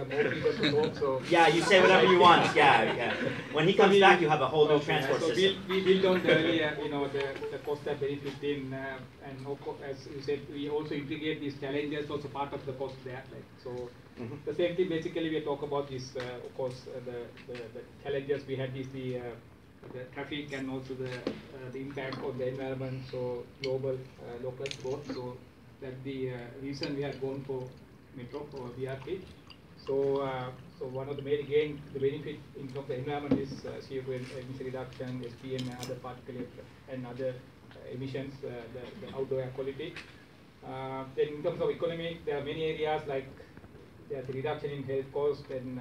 more people to talk. So yeah, you say whatever you want. Yeah. When he comes back, you have a whole new transport so system. we built on the earlier, the cost and benefit in, and as you said, we also integrate these challenges also part of the cost there. Like so, the same thing. Basically, we talk about this. Of course, the challenges we had is the traffic and also the impact on the environment. So global, local both. So that's the reason we have gone for metro or BRT. So, so one of the main gain, the benefit in terms of the environment is CO2 emission reduction, SPM and other particulate and other emissions, the outdoor air quality. Then in terms of economic, there are many areas like there's a reduction in health cost, and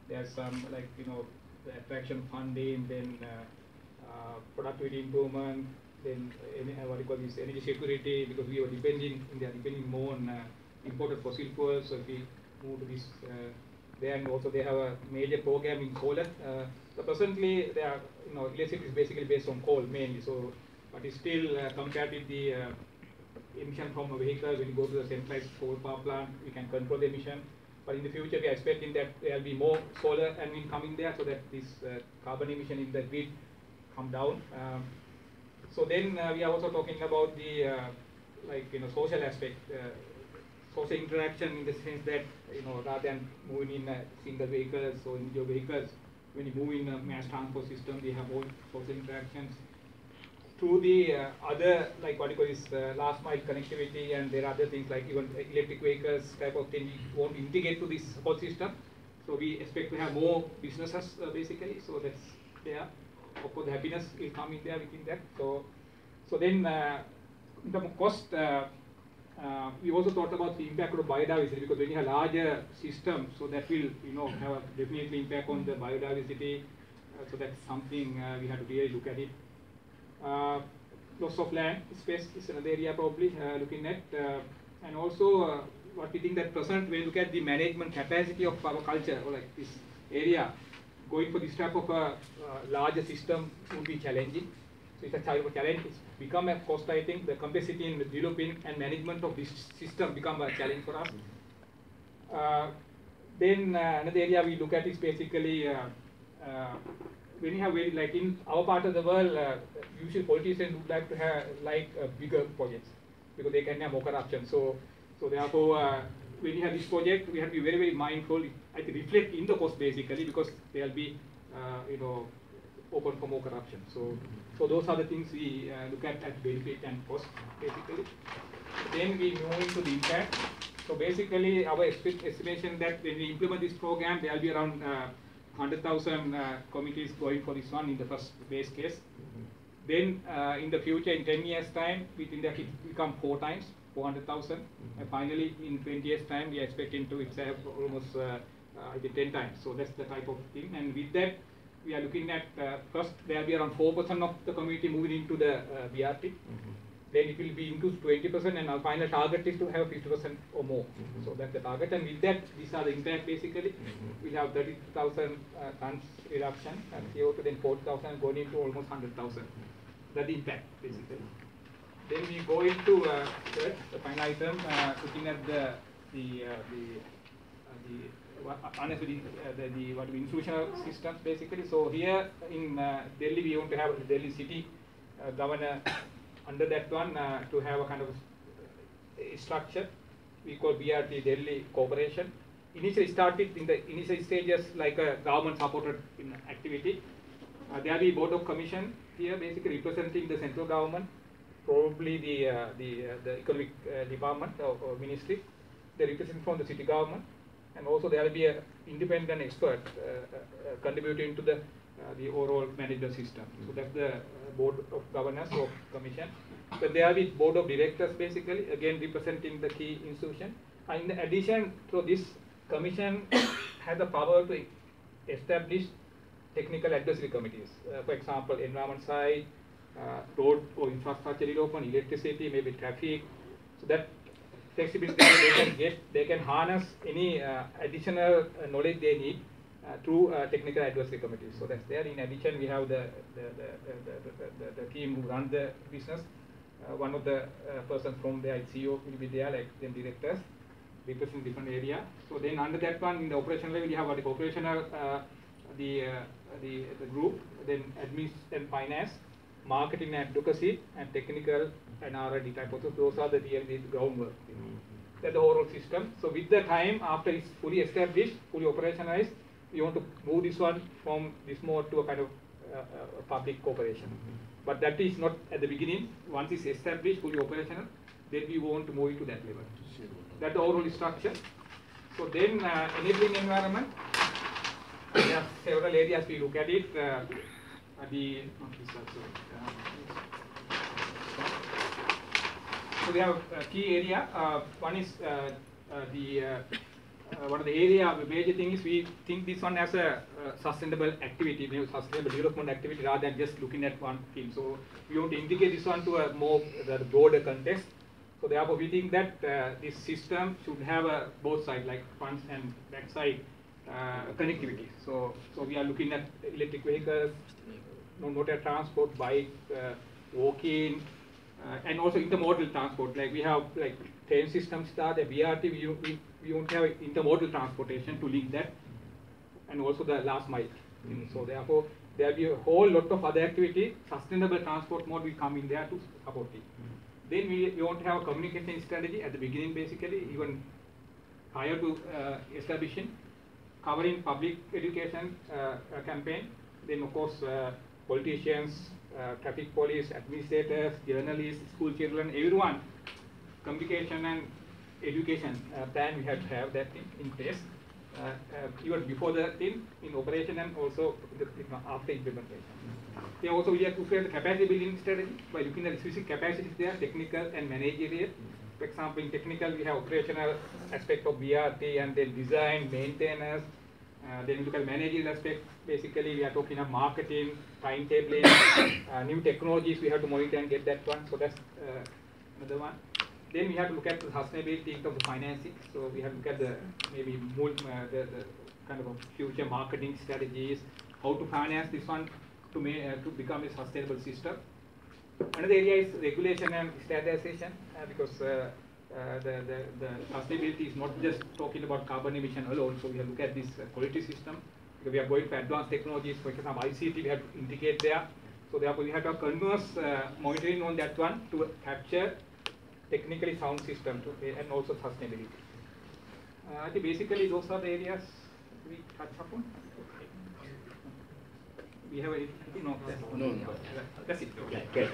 there's some like the attraction funding, then productivity improvement, then what you call this energy security, because we are depending more on imported fossil fuels. So if we move to this there, and also they have a major program in solar. So presently, they are electricity is basically based on coal mainly. So, but it's still compared with the emission from a vehicle, when you go to the centralized coal power plant, we can control the emission. But in the future, we are expecting that there will be more solar and wind coming there, so that this carbon emission in the grid come down. So then we are also talking about the social aspect. Social interaction in the sense that rather than moving in single vehicles or individual vehicles, when you move in a mass transport system, we have all social interactions through the other, like what you call this last mile connectivity, and there are other things like even electric vehicles type of thing we want to integrate to this whole system. So we expect to have more businesses basically. So that's there. Of course, the happiness will come in there within that. So then in terms of cost. We also thought about the impact of biodiversity, because when you have larger system, so that will have a definitely impact on the biodiversity. So that's something we have to really look at it. Loss of land space is another area probably looking at, and also what we think that present when you look at the management capacity of our culture or like this area, going for this type of a larger system would be challenging. So it's a type of challenge. It's become a cost. I think the complexity in developing and management of this system become a challenge for us. Then another area we look at is basically when you have like in our part of the world, usually politicians would like to have bigger projects because they can have more corruption. So therefore, when you have this project, we have to be very mindful. I think reflect in the cost basically, because there will be open for more corruption. So those are the things we look at benefit and cost basically. Then we move into the impact. So basically our estimation that when we implement this program, there will be around 100,000 committees going for this one in the first base case. Then in the future, in 10 years time, we think that it will become 4 times, 400,000. And finally, in 20 years time, we are expecting to have almost 10 times. So that's the type of thing. And with that, we are looking at first there will be around 4% of the community moving into the BRT. Then it will be increased to 20%, and our final target is to have 50% or more. So that's the target. And with that, these are the impact basically. We'll have 30,000 tons reduction and CO2, then 40,000 going into almost 100,000. That's the impact basically. Then we go into the final item, looking at the institutional systems basically. So here in Delhi, we want to have the Delhi city governor under that one to have a kind of structure we call BRT Delhi Corporation. Initially started in the initial stages like a government supported activity. There will be board of commission here basically representing the central government, probably the economic department or ministry. They represent from the city government. And also there will be an independent expert contributing to the overall management system. So that's the board of governors or commission. But there will be board of directors basically, again representing the key institution. And in addition, so this commission has the power to establish technical advisory committees. For example, environment side, road or infrastructure development, electricity, maybe traffic. So that flexibility they can get, they can harness any additional knowledge they need through technical advisory committees. So that's there. In addition, we have the team who run the business. One of the persons from the CEO will be there, like the directors. represent different area. So then under that one, in the operational level, you have the operational, the group, then admin and finance, marketing and advocacy, and technical and R&D type of. So those are the groundwork. That's the overall system. So with the time, after it's fully established, fully operationalized, we want to move this one from this mode to a kind of public cooperation. But that is not at the beginning. Once it's established, fully operational, then we want to move it to that level. That's the overall structure. So then enabling environment, there are several areas we look at it. So we have a key area. One is one of the area, the major thing is we think this one as a sustainable activity, sustainable development activity rather than just looking at one thing. So we want to integrate this one to a more broader context. So therefore we think that this system should have both sides, like front and back side connectivity. So we are looking at electric vehicles, non-motor transport, bike, walking, and also intermodal transport. Like we have like train systems, the BRT, we won't have intermodal transportation to link that, and also the last mile. So therefore, there will be a whole lot of other activity. Sustainable transport mode will come in there to support it. Then we want to have a communication strategy at the beginning, basically, even prior to establishing, covering public education campaign. Then of course, politicians, traffic police, administrators, journalists, school children, everyone, communication and education plan, we have to have that in place, even before the thing in operation and also after implementation. They also we have to create a capacity building strategy by looking at the specific capacities there, technical and managerial. For example, in technical we have operational aspect of BRT and then design, maintenance. Then we look at managerial aspect. Basically, we are talking about marketing, timetabling, new technologies. We have to monitor and get that one. So that's another one. Then we have to look at the sustainability in terms of financing. So we have to look at the maybe the kind of future marketing strategies, how to finance this one to become a sustainable system. Another area is regulation and standardization, because the sustainability is not just talking about carbon emission alone. So we have to look at this quality system. Because we are going for advanced technologies. For example, I.C.T. we have to integrate there. So therefore, we have to have continuous monitoring on that one to capture technically sound system and also sustainability. I think basically those are the areas we touch upon. We have anything? No. That's it. Okay, great.